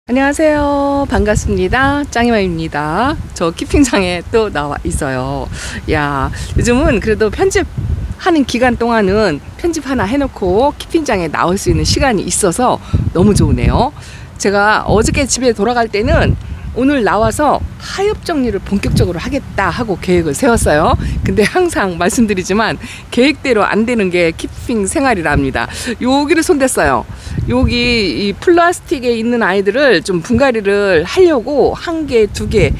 안녕하세요. 반갑습니다. 짱이맘입니다. 저 키핑장에 또 나와 있어요. 야, 요즘은 그래도 편집하는 기간 동안은 편집 하나 해놓고 키핑장에 나올 수 있는 시간이 있어서 너무 좋으네요. 제가 어저께 집에 돌아갈 때는 오늘 나와서 하엽 정리를 본격적으로 하겠다 하고 계획을 세웠어요. 근데 항상 말씀드리지만 계획대로 안 되는 게 키핑 생활이랍니다. 여기를 손댔어요. 여기 이 플라스틱에 있는 아이들을 좀 분갈이를 하려고 한 개, 두 개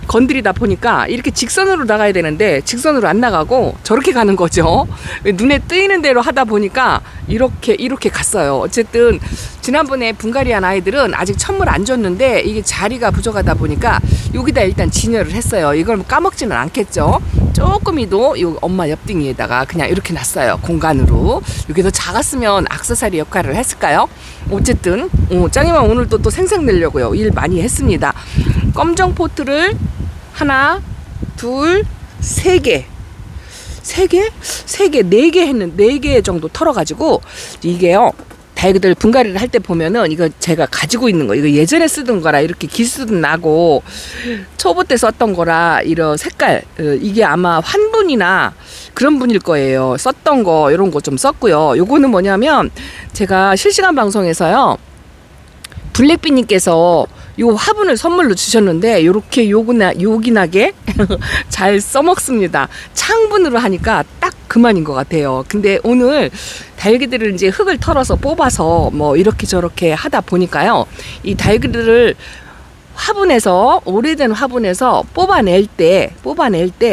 건드리다 보니까 이렇게 직선으로 나가야 되는데 직선으로 안 나가고 저렇게 가는 거죠. 눈에 띄는 대로 하다 보니까 이렇게 갔어요. 어쨌든 지난번에 분갈이한 아이들은 아직 천물 안 줬는데 이게 자리가 부족하다 보니까 여기다 일단 진열을 했어요. 이걸 까먹지는 않겠죠. 조금이도 요 엄마 옆등이에다가 그냥 이렇게 놨어요. 공간으로. 이게 더 작았으면 액세서리 역할을 했을까요? 어쨌든 짱이만 오늘 또 생색 내려고요. 일 많이 했습니다. 검정 포트를 하나, 둘, 세 개, 네 개 했는데, 4개 정도 털어가지고, 이게요, 다이그들 분갈이를 할 때 보면은, 이거 제가 가지고 있는 거, 이거 예전에 쓰던 거라, 이렇게 기스도 나고, 초보 때 썼던 거라, 이런 색깔, 이게 아마 환분이나 그런 분일 거예요. 썼던 거, 이런 거 좀 썼고요. 요거는 뭐냐면, 제가 실시간 방송에서요, 블랙비님께서 요 화분을 선물로 주셨는데 요렇게 요긴하게 잘 써먹습니다. 창분으로 하니까 딱 그만인 것 같아요. 근데 오늘 달기들을 이제 흙을 털어서 뽑아서 뭐 이렇게 저렇게 하다 보니까요. 이 달기들을 화분에서 오래된 화분에서 뽑아낼 때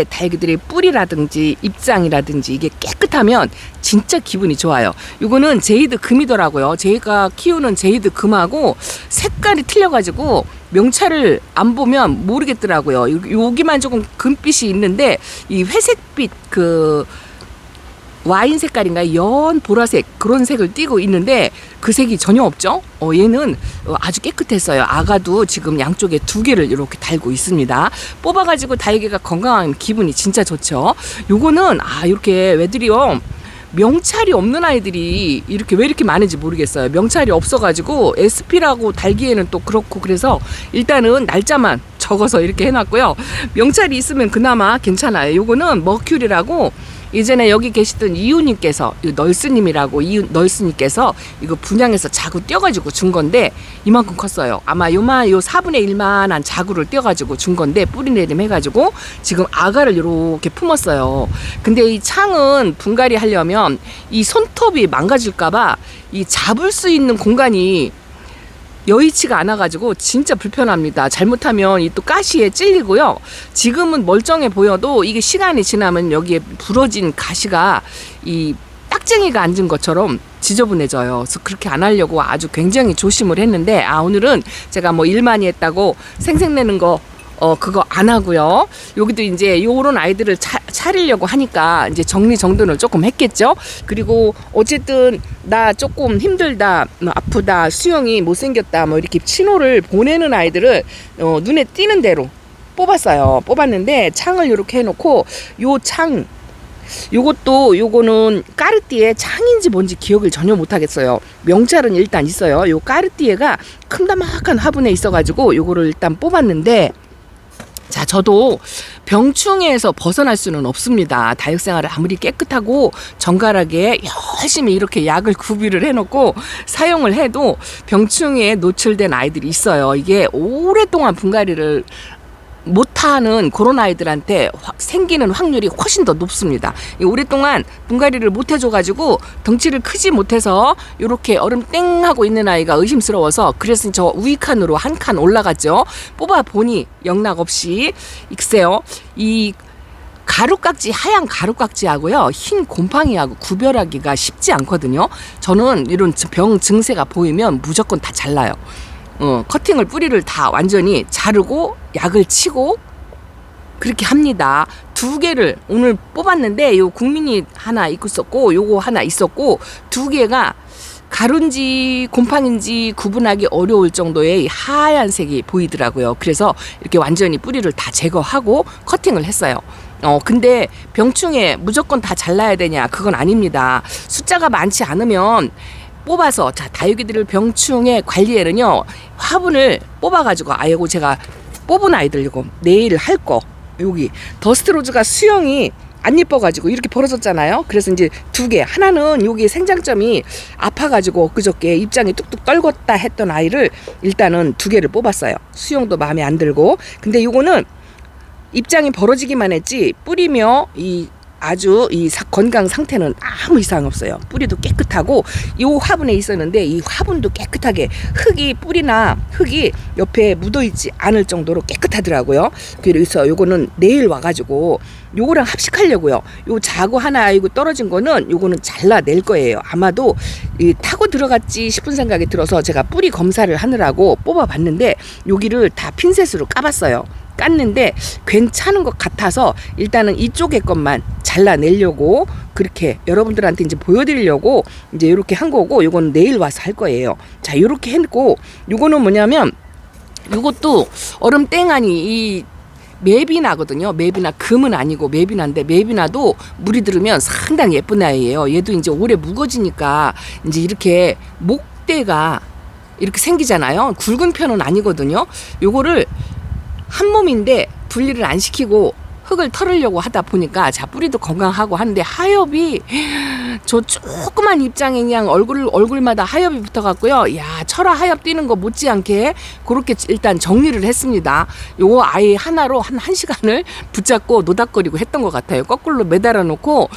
달기들의 뿌리라든지 입장이라든지 이게 깨끗하면 진짜 기분이 좋아요. 이거는 제이드 금이더라고요. 제가 키우는 제이드 금하고 색깔이 틀려가지고 명찰을 안 보면 모르겠더라고요. 여기만 조금 금빛이 있는데 이 회색빛 그 와인 색깔인가요? 연 보라색 그런 색을 띠고 있는데 그 색이 전혀 없죠. 얘는 아주 깨끗했어요. 아가도 지금 양쪽에 2개를 이렇게 달고 있습니다. 뽑아가지고 달개가 건강한 기분이 진짜 좋죠. 요거는 이렇게 왜들이요 명찰이 없는 아이들이 이렇게 왜 이렇게 많은지 모르겠어요. 명찰이 없어가지고 SP라고 달기에는 또 그렇고 그래서 일단은 날짜만 적어서 이렇게 해놨고요. 명찰이 있으면 그나마 괜찮아요. 요거는 머큐리라고 예전에 여기 계시던 이웃님께서 널스님이라고 널스님께서 이거 분양해서 자구 떼어가지고 준 건데 이만큼 컸어요. 아마 요 4분의 1만한 자구를 떼어가지고 준 건데 뿌리 내림 해가지고 지금 아가를 이렇게 품었어요. 근데 이 창은 분갈이 하려면 이 손톱이 망가질까봐 이 잡을 수 있는 공간이 여의치가 않아가지고 진짜 불편합니다. 잘못하면 이 또 가시에 찔리고요. 지금은 멀쩡해 보여도 이게 시간이 지나면 여기에 부러진 가시가 이 딱쟁이가 앉은 것처럼 지저분해져요. 그래서 그렇게 안 하려고 아주 굉장히 조심을 했는데 오늘은 제가 뭐 일 많이 했다고 생색내는 거 그거 안 하고요. 여기도 이제 요런 아이들을 차리려고 하니까 이제 정리정돈을 조금 했겠죠. 그리고 어쨌든 나 조금 힘들다, 아프다, 수영이 못생겼다, 뭐 이렇게 신호를 보내는 아이들을 눈에 띄는 대로 뽑았어요. 뽑았는데 창을 이렇게 해놓고 요거는 까르띠에 창인지 뭔지 기억을 전혀 못하겠어요. 명찰은 일단 있어요. 요 까르띠에가 큼다막한 화분에 있어가지고 요거를 일단 뽑았는데 자, 저도 병충해에서 벗어날 수는 없습니다. 다육생활을 아무리 깨끗하고 정갈하게 열심히 이렇게 약을 구비를 해놓고 사용을 해도 병충해에 노출된 아이들이 있어요. 이게 오랫동안 분갈이를 못하는 그런 아이들한테 생기는 확률이 훨씬 더 높습니다. 오랫동안 분갈이를 못 해줘가지고 덩치를 크지 못해서 이렇게 얼음 땡 하고 있는 아이가 의심스러워서 그래서 저 우익칸으로 한 칸 올라갔죠. 뽑아보니 영락없이 익세요. 이 가루깍지, 하얀 가루깍지하고요 흰 곰팡이하고 구별하기가 쉽지 않거든요. 저는 이런 병 증세가 보이면 무조건 다 잘라요. 커팅을 뿌리를 다 완전히 자르고 약을 치고 그렇게 합니다. 2개를 오늘 뽑았는데 요 국민이 하나 있었고 요거 하나 있었고 2개가 가루인지 곰팡인지 구분하기 어려울 정도의 하얀색이 보이더라고요. 그래서 이렇게 완전히 뿌리를 다 제거하고 커팅을 했어요. 근데 병충해 무조건 다 잘라야 되냐? 그건 아닙니다. 숫자가 많지 않으면 뽑아서 자 다육이들을 병충해 관리에는요 화분을 뽑아가지고 이거 제가 뽑은 아이들 이거 내일 할 거 여기 더스트로즈가 수영이 안 예뻐가지고 이렇게 벌어졌잖아요. 그래서 이제 2개 하나는 여기 생장점이 아파가지고 엊그저께 입장이 뚝뚝 떨궜다 했던 아이를 일단은 2개를 뽑았어요. 수영도 마음에 안 들고. 근데 요거는 입장이 벌어지기만 했지 뿌리며 아주 건강 상태는 아무 이상 없어요. 뿌리도 깨끗하고 이 화분에 있었는데 이 화분도 깨끗하게 뿌리나 흙이 옆에 묻어있지 않을 정도로 깨끗하더라고요. 그래서 요거는 내일 와가지고 요거랑 합식하려고요. 요 자구 하나 아이고 떨어진 거는 요거는 잘라낼 거예요. 아마도 타고 들어갔지 싶은 생각이 들어서 제가 뿌리 검사를 하느라고 뽑아봤는데 여기를 다 핀셋으로 까봤어요. 깠는데 괜찮은 것 같아서 일단은 이쪽의 것만 잘라내려고 그렇게 여러분들한테 이제 보여드리려고 이제 이렇게 한 거고 요건 내일 와서 할 거예요. 자, 요렇게 했고 요거는 뭐냐면 요것도 얼음 땡아니 이 매비나거든요. 매비나 금은 아니고 매비나인데 매비나도 물이 들으면 상당히 예쁜 아이예요. 얘도 이제 오래 묵어지니까 이제 이렇게 목대가 이렇게 생기잖아요. 굵은 편은 아니거든요. 요거를 한 몸인데 분리를 안 시키고 흙을 털으려고 하다 보니까 자 뿌리도 건강하고 하는데 하엽이 저 조그만 입장에 그냥 얼굴마다 하엽이 붙어갖고요. 야 철화 하엽 뛰는 거 못지않게 그렇게 일단 정리를 했습니다. 요 아이 하나로 한 1시간을 붙잡고 노닥거리고 했던 것 같아요. 거꾸로 매달아 놓고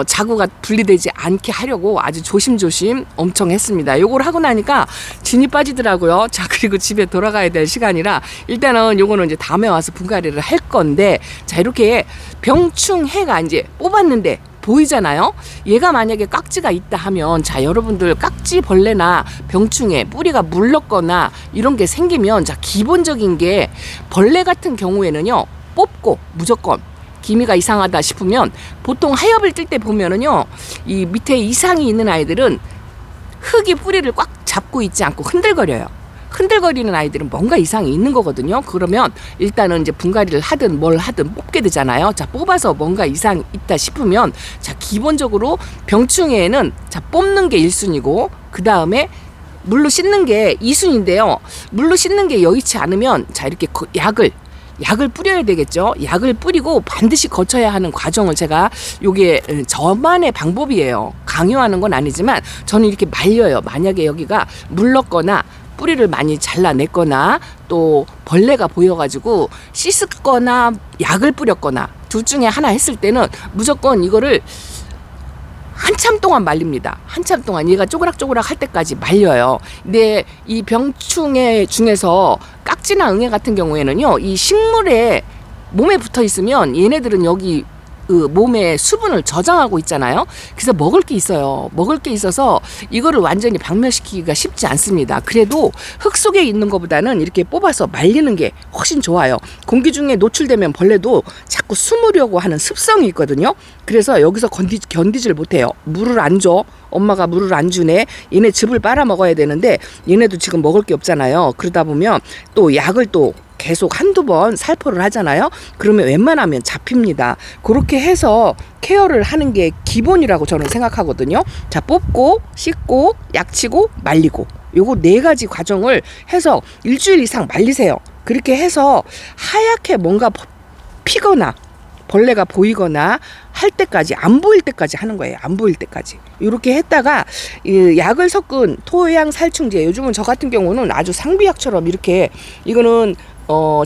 자구가 분리되지 않게 하려고 아주 조심조심 엄청 했습니다. 요걸 하고 나니까 진이 빠지더라고요. 자, 그리고 집에 돌아가야 될 시간이라 일단은 요거는 이제 다음에 와서 분갈이를 할 건데 자, 이렇게 병충해가 이제 뽑았는데 보이잖아요. 얘가 만약에 깍지가 있다 하면 자 여러분들 깍지 벌레나 병충해 뿌리가 물렀거나 이런 게 생기면 자 기본적인 게 벌레 같은 경우에는요 뽑고 무조건 기미가 이상하다 싶으면 보통 하엽을 뜰 때 보면은요 이 밑에 이상이 있는 아이들은 흙이 뿌리를 꽉 잡고 있지 않고 흔들거려요. 흔들거리는 아이들은 뭔가 이상이 있는 거거든요. 그러면 일단은 이제 분갈이를 하든 뭘 하든 뽑게 되잖아요. 자 뽑아서 뭔가 이상 있다 싶으면 자 기본적으로 병충해에는 자 뽑는 게 1순위고 그 다음에 물로 씻는 게 2순위인데요. 물로 씻는 게 여의치 않으면 자 이렇게 약을 뿌려야 되겠죠. 약을 뿌리고 반드시 거쳐야 하는 과정을 제가 요게 저만의 방법이에요. 강요하는 건 아니지만 저는 이렇게 말려요. 만약에 여기가 물렀거나 뿌리를 많이 잘라냈거나 또 벌레가 보여가지고 씻었거나 약을 뿌렸거나 둘 중에 하나 했을 때는 무조건 이거를 한참 동안 말립니다. 한참 동안 얘가 쪼그락쪼그락 할 때까지 말려요. 근데 이 병충해 중에서 깍지나 응애 같은 경우에는요, 이 식물에 몸에 붙어 있으면 얘네들은 여기 몸에 수분을 저장하고 있잖아요. 그래서 먹을 게 있어요. 먹을 게 있어서 이거를 완전히 박멸시키기가 쉽지 않습니다. 그래도 흙 속에 있는 것보다는 이렇게 뽑아서 말리는 게 훨씬 좋아요. 공기 중에 노출되면 벌레도 자꾸 숨으려고 하는 습성이 있거든요. 그래서 여기서 견디질 못해요. 물을 안 줘. 엄마가 물을 안 주네. 얘네 즙을 빨아먹어야 되는데 얘네도 지금 먹을 게 없잖아요. 그러다 보면 또 약을 또 계속 한두 번 살포를 하잖아요. 그러면 웬만하면 잡힙니다. 그렇게 해서 케어를 하는 게 기본이라고 저는 생각하거든요. 자, 뽑고 씻고 약치고 말리고 요거 4가지 과정을 해서 일주일 이상 말리세요. 그렇게 해서 하얗게 뭔가 피거나 벌레가 보이거나 할 때까지 안 보일 때까지 하는 거예요. 안 보일 때까지 이렇게 했다가 약을 섞은 토양 살충제, 요즘은 저 같은 경우는 아주 상비약처럼 이렇게, 이거는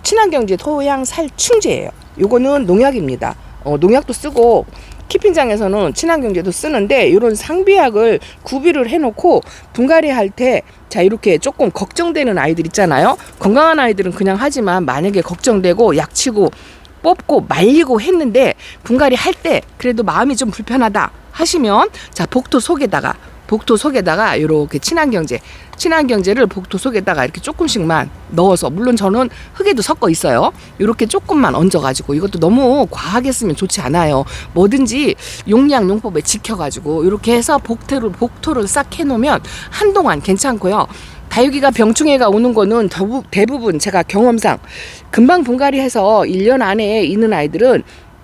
친환경제 토양 살충제예요. 요거는 농약입니다. 농약도 쓰고 키핑장에서는 친환경제도 쓰는데 이런 상비약을 구비를 해놓고 분갈이 할 때 자 이렇게 조금 걱정되는 아이들 있잖아요. 건강한 아이들은 그냥 하지만 만약에 걱정되고 약치고 뽑고 말리고 했는데 분갈이 할 때 그래도 마음이 좀 불편하다 하시면 자 복토 속에다가 이렇게 친환경제를 복토 속에다가 이렇게 조금씩만 넣어서, 물론 저는 흙에도 섞어 있어요. 이렇게 조금만 얹어가지고, 이것도 너무 과하게 쓰면 좋지 않아요. 뭐든지 용량용법에 지켜가지고 이렇게 해서 복토를 싹 해놓으면 한동안 괜찮고요. 다육이가 병충해가 오는 거는 대부분 제가 경험상 금방 분갈이해서 1년 안에 있는 아이들은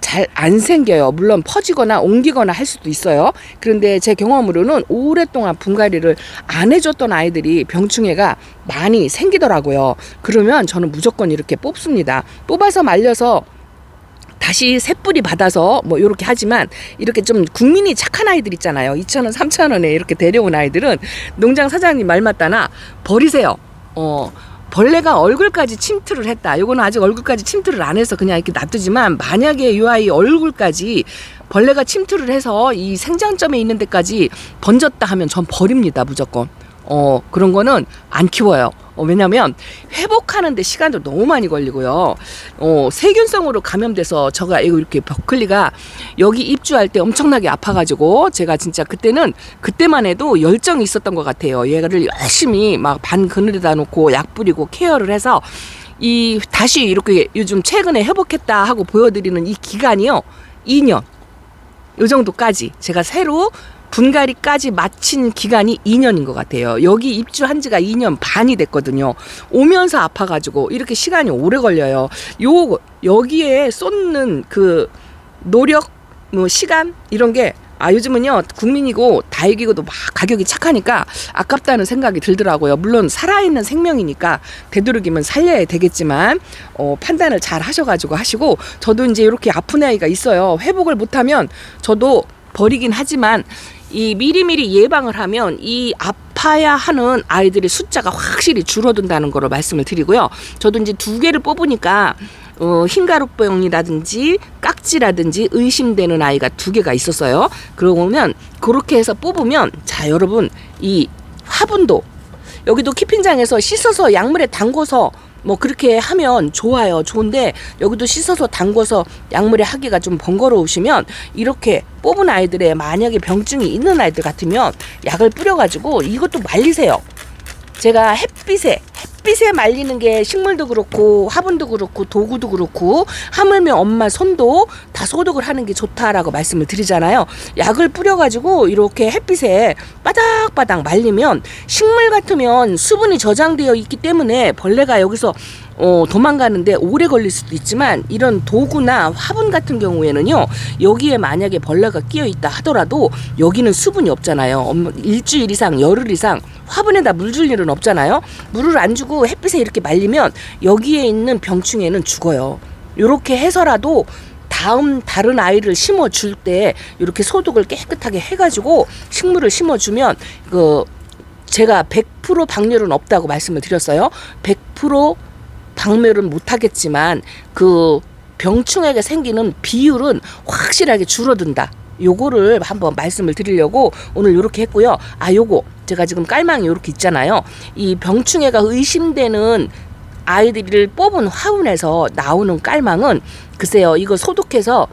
잘 안 생겨요. 물론 퍼지거나 옮기거나 할 수도 있어요. 그런데 제 경험으로는 오랫동안 분갈이를 안 해줬던 아이들이 병충해가 많이 생기더라고요. 그러면 저는 무조건 이렇게 뽑습니다. 뽑아서 말려서 다시 새뿌리 받아서 뭐 이렇게 하지만, 이렇게 좀 국민이 착한 아이들 있잖아요. 2,000원, 3,000원에 이렇게 데려온 아이들은 농장 사장님 말 맞다나 버리세요. 벌레가 얼굴까지 침투를 했다. 요거는 아직 얼굴까지 침투를 안 해서 그냥 이렇게 놔두지만, 만약에 이 아이 얼굴까지 벌레가 침투를 해서 이 생장점에 있는 데까지 번졌다 하면 전 버립니다. 무조건. 그런 거는 안 키워요. 왜냐면 회복하는데 시간도 너무 많이 걸리고요. 세균성으로 감염돼서 제가 이렇게 버클리가 여기 입주할 때 엄청나게 아파가지고, 제가 진짜 그때만 해도 열정이 있었던 것 같아요. 얘를 열심히 막 반 그늘에다 놓고 약 뿌리고 케어를 해서 다시 이렇게 요즘 최근에 회복했다 하고 보여드리는 이 기간이요, 2년 요 정도까지 제가 새로 분갈이까지 마친 기간이 2년인 것 같아요. 여기 입주한 지가 2년 반이 됐거든요. 오면서 아파가지고 이렇게 시간이 오래 걸려요. 여기에 쏟는 그 노력, 시간 이런 게 요즘은요 국민이고 다육이고도 막 가격이 착하니까 아깝다는 생각이 들더라고요. 물론 살아있는 생명이니까 되도록이면 살려야 되겠지만 판단을 잘 하셔가지고 하시고, 저도 이제 이렇게 아픈 아이가 있어요. 회복을 못하면 저도 버리긴 하지만, 이 미리미리 예방을 하면 이 아파야 하는 아이들의 숫자가 확실히 줄어든다는 거로 말씀을 드리고요. 저도 이제 2개를 뽑으니까 흰가루병이라든지 깍지라든지 의심되는 아이가 2개가 있었어요. 그러면 그렇게 해서 뽑으면, 자 여러분, 이 화분도 여기도 키핑장에서 씻어서 약물에 담궈서 뭐 그렇게 하면 좋아요. 좋은데 여기도 씻어서 담궈서 약물에 하기가 좀 번거로우시면, 이렇게 뽑은 아이들의 만약에 병증이 있는 아이들 같으면 약을 뿌려가지고 이것도 말리세요. 제가 햇빛에 말리는 게 식물도 그렇고 화분도 그렇고 도구도 그렇고, 하물며 엄마 손도 다 소독을 하는 게 좋다라고 말씀을 드리잖아요. 약을 뿌려가지고 이렇게 햇빛에 바닥바닥 말리면, 식물 같으면 수분이 저장되어 있기 때문에 벌레가 여기서 도망가는데 오래 걸릴 수도 있지만, 이런 도구나 화분 같은 경우에는요, 여기에 만약에 벌레가 끼어 있다 하더라도 여기는 수분이 없잖아요. 일주일 이상, 열흘 이상 화분에다 물 줄 일은 없잖아요. 물을 안 주고 햇빛에 이렇게 말리면 여기에 있는 병충해는 죽어요. 이렇게 해서라도 다른 아이를 심어줄 때 이렇게 소독을 깨끗하게 해가지고 식물을 심어주면, 제가 100% 박멸은 없다고 말씀을 드렸어요. 100% 박멸은 못하겠지만 그 병충해가 생기는 비율은 확실하게 줄어든다. 요거를 한번 말씀을 드리려고 오늘 요렇게 했고요. 요거 제가 지금 깔망이 요렇게 있잖아요. 이 병충해가 의심되는 아이들을 뽑은 화분에서 나오는 깔망은 글쎄요, 이거 소독해서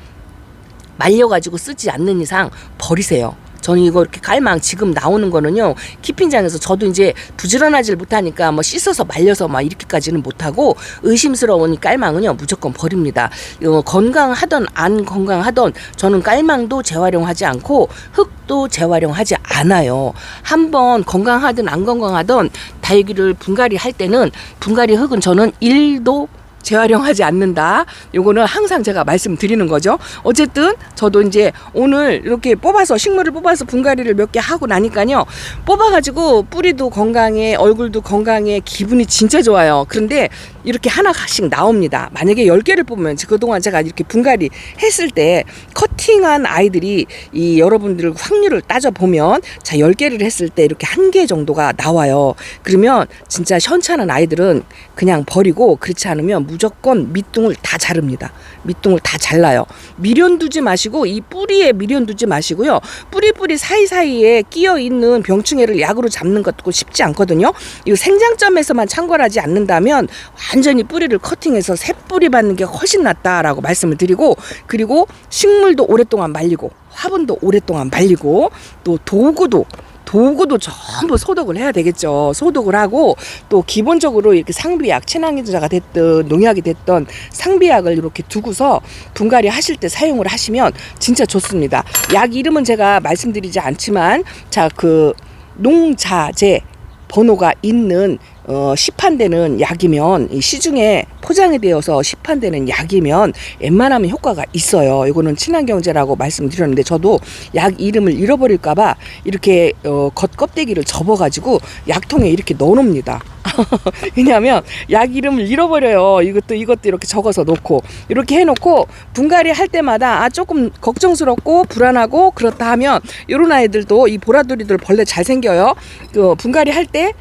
말려가지고 쓰지 않는 이상 버리세요. 저는 이거 이렇게 깔망 지금 나오는 거는요, 키핑장에서 저도 이제 부지런하지를 못하니까 뭐 씻어서 말려서 막 이렇게까지는 못하고, 의심스러운 이 깔망은요 무조건 버립니다. 건강하던 안 건강하던 저는 깔망도 재활용하지 않고 흙도 재활용하지 않아요. 한번 건강하든 안 건강하던 다육이를 분갈이 할 때는 분갈이 흙은 저는 1도 재활용하지 않는다. 요거는 항상 제가 말씀드리는 거죠. 어쨌든 저도 이제 오늘 이렇게 식물을 뽑아서 분갈이를 몇 개 하고 나니까요, 뽑아가지고 뿌리도 건강해, 얼굴도 건강해, 기분이 진짜 좋아요. 그런데 이렇게 하나씩 나옵니다. 만약에 10개를 뽑으면, 그동안 제가 이렇게 분갈이 했을 때 커팅한 아이들이 여러분들 확률을 따져보면, 자 10개를 했을 때 이렇게 1개 정도가 나와요. 그러면 진짜 현찮은 아이들은 그냥 버리고, 그렇지 않으면 무조건 밑둥을 다 자릅니다. 밑둥을 다 잘라요. 미련 두지 마시고, 이 뿌리에 미련 두지 마시고요. 뿌리 사이사이에 끼어 있는 병충해를 약으로 잡는 것도 쉽지 않거든요. 이 생장점에서만 창궐하지 않는다면 완전히 뿌리를 커팅해서 새 뿌리 받는 게 훨씬 낫다라고 말씀을 드리고, 그리고 식물도 오랫동안 말리고 화분도 오랫동안 말리고, 또 도구도 전부 소독을 해야 되겠죠. 소독을 하고, 또 기본적으로 이렇게 상비약, 친환경자가 됐든 농약이 됐던 상비약을 이렇게 두고서 분갈이 하실 때 사용을 하시면 진짜 좋습니다. 약 이름은 제가 말씀드리지 않지만, 자 농자재 번호가 있는 시판되는 약이면, 이 시중에 포장이 되어서 시판되는 약이면 웬만하면 효과가 있어요. 이거는 친환경제라고 말씀드렸는데 저도 약 이름을 잃어버릴까봐 이렇게 겉껍데기를 접어가지고 약통에 이렇게 넣어놓습니다. 왜냐하면 약 이름을 잃어버려요. 이것도 이렇게 적어서 놓고 이렇게 해놓고 분갈이 할 때마다 조금 걱정스럽고 불안하고 그렇다 하면 이런 아이들도 이 보라돌이들 벌레 잘 생겨요. 그 분갈이 할 때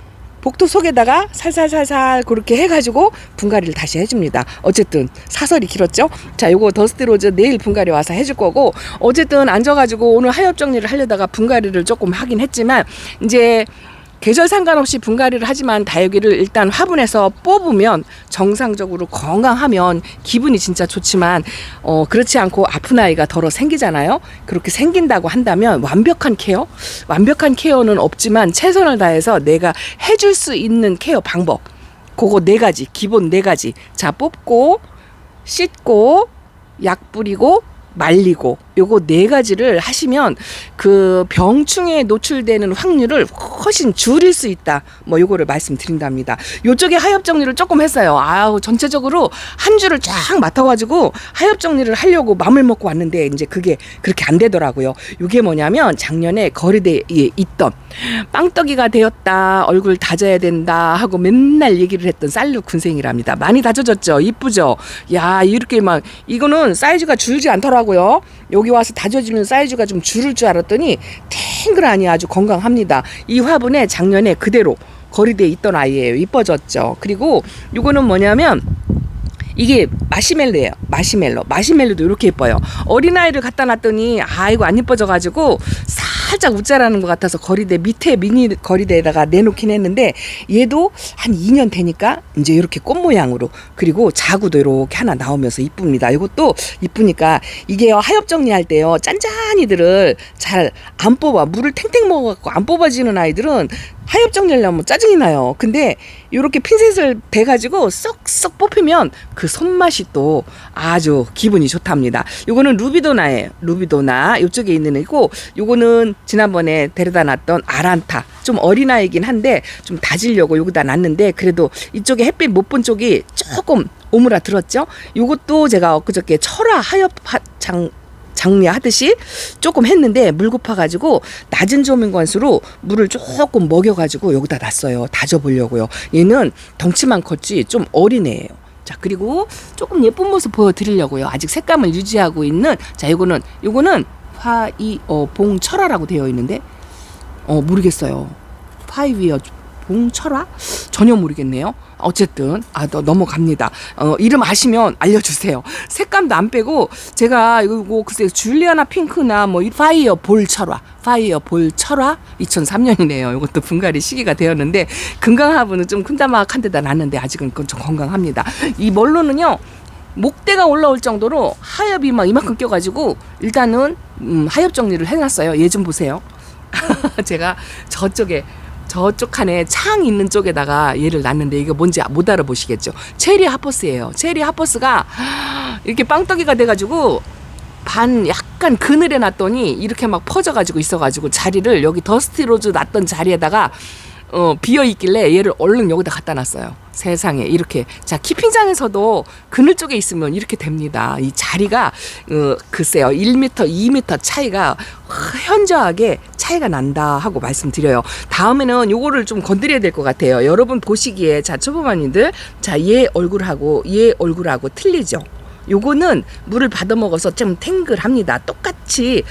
복도 속에다가 살살살살 그렇게 해가지고 분갈이를 다시 해줍니다. 어쨌든 사설이 길었죠. 자, 요거 더스트로즈 내일 분갈이 와서 해줄 거고, 어쨌든 앉아가지고 오늘 하엽 정리를 하려다가 분갈이를 조금 하긴 했지만 이제 계절 상관없이 분갈이를 하지만 다육이를 일단 화분에서 뽑으면 정상적으로 건강하면 기분이 진짜 좋지만 그렇지 않고 아픈 아이가 덜어 생기잖아요. 그렇게 생긴다고 한다면 완벽한 케어는 없지만 최선을 다해서 내가 해줄 수 있는 케어 방법, 그거 4가지, 기본 4가지. 자, 뽑고 씻고 약 뿌리고 말리고, 요거 4가지를 하시면 그 병충해에 노출되는 확률을 훨씬 줄일 수 있다. 뭐 요거를 말씀드린답니다. 요쪽에 하엽 정리를 조금 했어요. 전체적으로 한 줄을 쫙 맡아가지고 하엽 정리를 하려고 마음을 먹고 왔는데 이제 그게 그렇게 안 되더라고요. 요게 뭐냐면 작년에 거리대에 있던 빵떡이가 되었다, 얼굴 다져야 된다 하고 맨날 얘기를 했던 쌀육 군생이랍니다. 많이 다져졌죠? 이쁘죠? 야, 이렇게 막 이거는 사이즈가 줄지 않더라고요. 여기 와서 다져지는 사이즈가 좀 줄을 줄 알았더니 탱글하니 아주 건강합니다. 이 화분에 작년에 그대로 거리대에 있던 아이예요. 이뻐졌죠. 그리고 이거는 뭐냐면 이게 마시멜로예요. 마시멜로도 이렇게 예뻐요. 어린아이를 갖다 놨더니 이거 안 예뻐져가지고 살짝 웃자라는 것 같아서 거리대 밑에 미니 거리대에다가 내놓긴 했는데, 얘도 한 2년 되니까 이제 이렇게 꽃 모양으로, 그리고 자구도 이렇게 하나 나오면서 이쁩니다. 이것도 이쁘니까 이게 하엽 정리할 때요, 짠짠이들을 잘 안 뽑아, 물을 탱탱 먹어갖고 안 뽑아지는 아이들은 하엽 정리하려면 짜증이 나요. 근데 이렇게 핀셋을 대가지고 쏙쏙 뽑히면 그 손맛이 또 아주 기분이 좋답니다. 요거는 루비도나예요. 루비도나 이쪽에 있는 애고, 요거는 지난번에 데려다 놨던 아란타, 좀 어린아이긴 한데 좀 다지려고 여기다 놨는데 그래도 이쪽에 햇빛 못 본 쪽이 조금 오므라들었죠. 요것도 제가 엊그저께 철화 하엽 장리하듯이 조금 했는데 물 고파가지고 낮은 조명관수로 물을 조금 먹여가지고 여기다 놨어요. 다져보려고요. 얘는 덩치만 컸지 좀 어린애예요. 자, 그리고 조금 예쁜 모습 보여드리려고요. 아직 색감을 유지하고 있는, 자, 요거는 봉철화라고 되어 있는데 모르겠어요. 파이위어 봉철화? 전혀 모르겠네요. 어쨌든 넘어갑니다. 이름 아시면 알려주세요. 색감도 안 빼고 제가 이거 글쎄 줄리아나 핑크나 뭐 파이어 볼 철화 2003년이네요. 이것도 분갈이 시기가 되었는데 금강화분은 좀 큰다막한 데다 놨는데 아직은 그건 좀 건강합니다. 이 멀로는요, 목대가 올라올 정도로 하엽이 막 이만큼 껴가지고 일단은 하엽 정리를 해놨어요. 얘 좀 보세요. 제가 저쪽 칸에 창 있는 쪽에다가 얘를 놨는데 이게 뭔지 못 알아보시겠죠? 체리 하퍼스예요. 체리 하퍼스가 이렇게 빵떡이가 돼가지고 약간 그늘에 놨더니 이렇게 막 퍼져가지고 있어가지고 자리를 여기 더스티로즈 놨던 자리에다가 비어있길래 얘를 얼른 여기다 갖다 놨어요. 세상에, 이렇게. 자, 키핑장에서도 그늘 쪽에 있으면 이렇게 됩니다. 이 자리가 글쎄요, 1m, 2m 차이가 현저하게 차이가 난다 하고 말씀드려요. 다음에는 요거를 좀 건드려야 될 것 같아요. 여러분 보시기에, 자, 초보만이들, 자, 얘 얼굴하고 틀리죠? 요거는 물을 받아먹어서 좀 탱글합니다. 같이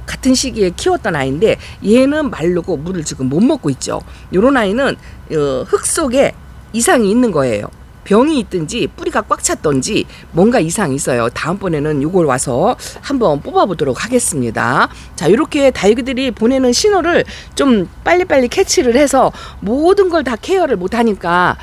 같은 시기에 키웠던 아이인데 얘는 마르고 물을 지금 못 먹고 있죠. 요런 아이는 흙 속에 이상이 있는 거예요. 병이 있든지 뿌리가 꽉 찼던지 뭔가 이상이 있어요. 다음번에는 이걸 와서 한번 뽑아보도록 하겠습니다. 자, 이렇게 다육이들이 보내는 신호를 좀 빨리빨리 캐치를 해서 모든 걸 다 케어를 못하니까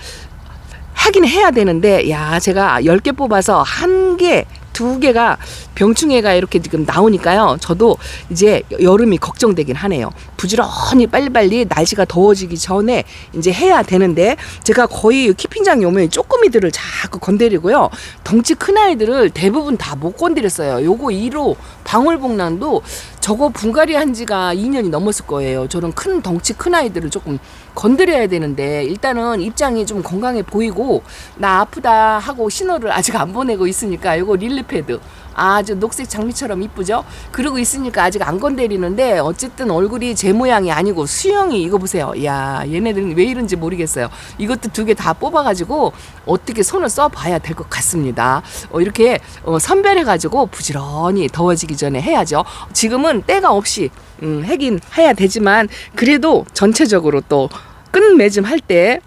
하긴 해야 되는데, 제가 10개 뽑아서 1개, 2개가 병충해가 이렇게 지금 나오니까요. 저도 이제 여름이 걱정되긴 하네요. 부지런히 빨리빨리 날씨가 더워지기 전에 이제 해야 되는데, 제가 거의 키핑장에 오면 쪼꾸미들을 자꾸 건드리고요. 덩치 큰 아이들을 대부분 다 못 건드렸어요. 요거 1호 방울복랑도 저거 분갈이 한 지가 2년이 넘었을 거예요. 저런 큰 덩치 큰 아이들을 조금 건드려야 되는데 일단은 입장이 좀 건강해 보이고 나 아프다 하고 신호를 아직 안 보내고 있으니까 이거 릴리패드 아주 녹색 장미처럼 이쁘죠? 그러고 있으니까 아직 안 건드리는데 어쨌든 얼굴이 제 모양이 아니고 수영이 이거 보세요. 야 얘네들은 왜 이런지 모르겠어요. 이것도 2개 다 뽑아가지고 어떻게 손을 써봐야 될 것 같습니다. 이렇게 선별해가지고 부지런히 더워지기 전에 해야죠. 지금은 때가 없이 하긴 해야 되지만 그래도 전체적으로 또 끝맺음 할 때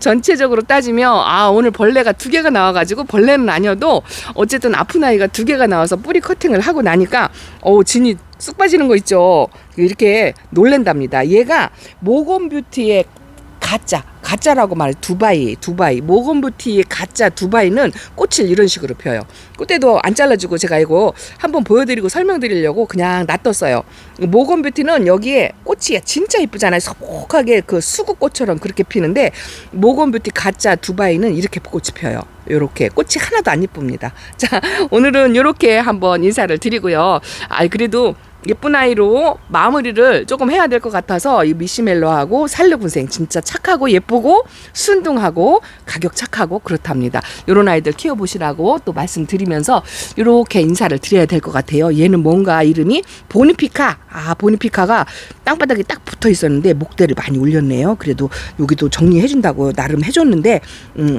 전체적으로 따지면 오늘 벌레가 2개가 나와가지고 벌레는 아니어도 어쨌든 아픈 아이가 2개가 나와서 뿌리 커팅을 하고 나니까 진이 쑥 빠지는 거 있죠. 이렇게 놀랜답니다. 얘가 모건뷰티의 가짜라고 말해. 두바이 모건뷰티의 가짜 두바이는 꽃을 이런 식으로 펴요. 꽃대도 안 잘라주고 제가 이거 한번 보여드리고 설명드리려고 그냥 놔뒀어요. 모건뷰티는 여기에 꽃이 진짜 이쁘잖아요. 소복하게 그 수국꽃처럼 그렇게 피는데 모건뷰티 가짜 두바이는 이렇게 꽃이 펴요. 요렇게 꽃이 하나도 안 이쁩니다. 자, 오늘은 요렇게 한번 인사를 드리고요. 그래도 예쁜 아이로 마무리를 조금 해야 될 것 같아서 이 미시멜로하고 살르군생 진짜 착하고 예쁘고 순둥하고 가격 착하고 그렇답니다. 요런 아이들 키워보시라고 또 말씀드리면서 요렇게 인사를 드려야 될 것 같아요. 얘는 뭔가 이름이 보니피카. 보니피카가 땅바닥에 딱 붙어 있었는데 목대를 많이 올렸네요. 그래도 여기도 정리해준다고 나름 해줬는데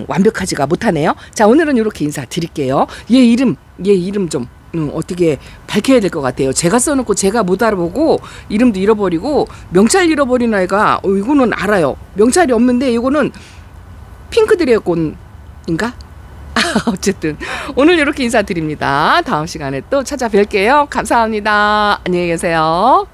완벽하지가 못하네요. 자, 오늘은 요렇게 인사 드릴게요. 얘 이름 좀 어떻게 밝혀야 될 것 같아요. 제가 써놓고 제가 못 알아보고 이름도 잃어버리고 명찰 잃어버린 아이가 이거는 알아요. 명찰이 없는데 이거는 핑크 드래곤인가? 어쨌든 오늘 이렇게 인사드립니다. 다음 시간에 또 찾아뵐게요. 감사합니다. 안녕히 계세요.